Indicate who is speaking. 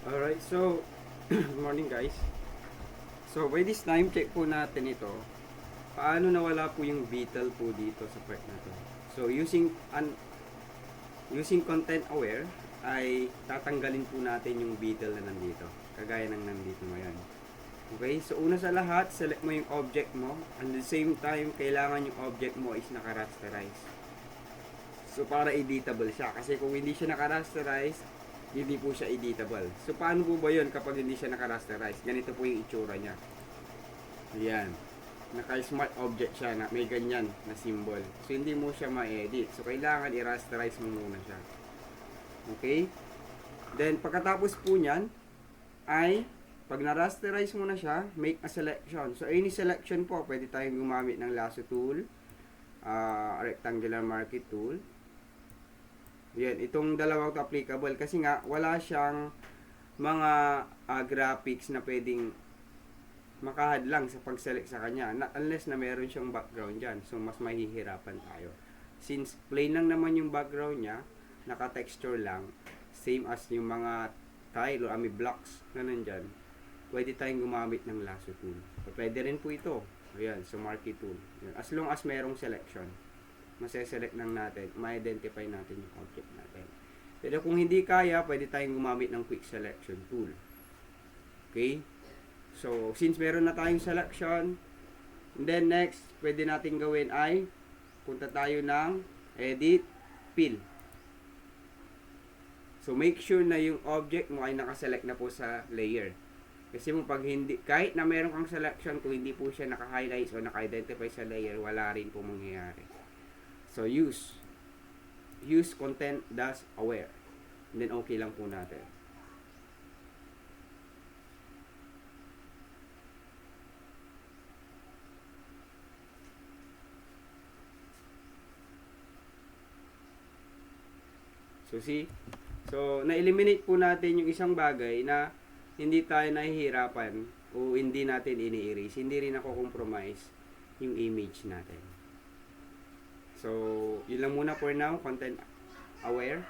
Speaker 1: Alright, so good morning guys. So by this time, check po natin ito. Paano nawala po yung beetle po dito sa part na to. So using content aware ay tatanggalin po natin yung beetle na nandito. Kagaya ng nandito ngayon. Okay, so una sa lahat, select mo yung object mo. And at the same time, kailangan yung object mo is naka-rasterize. So para editable siya. Kasi kung hindi siya naka-rasterize, hindi po siya editable. So paano po ba yun kapag hindi siya naka-rasterize? Ganito po yung itsura niya. Ayan. Naka-smart object siya na may ganyan na symbol. So hindi mo siya ma-edit. So kailangan i-rasterize mo muna siya. Okay? Then pagkatapos po niyan ay pag na-rasterize mo na siya, make a selection. So any selection po, pwede tayong gumamit ng lasso tool, rectangular marquee tool. Yan, itong dalawang to applicable kasi nga wala siyang mga graphics na pwedeng makahadlang sa pag-select sa kanya, not unless na meron siyang background dyan. So mas mahihirapan tayo. Since plain lang naman yung background niya, naka-texture lang, same as yung mga tile o ami blocks na nandyan, pwede tayong gumamit ng lasso tool. So, pwede rin po ito. Ayan, so marquee tool. Ayan. As long as merong selection, maseselect lang natin, ma-identify natin yung object natin. Pero kung hindi kaya, pwede tayong gumamit ng quick selection tool. Okay? So, since meron na tayong selection, then next, pwede natin gawin ay, punta tayo ng edit, fill. So, make sure na yung object mo ay nakaselect na po sa layer. Kasi mo pag hindi, kahit na meron kang selection, kung hindi po siya naka-highlight o naka-identify sa layer, wala rin po mangyayari. So, use content dash aware. And then, okay lang po natin. So, see? So, na-eliminate po natin yung isang bagay na hindi tayo nahihirapan o hindi natin ini-erase. Hindi rin ako-compromise yung image natin. So, yun lang muna for now. Content aware.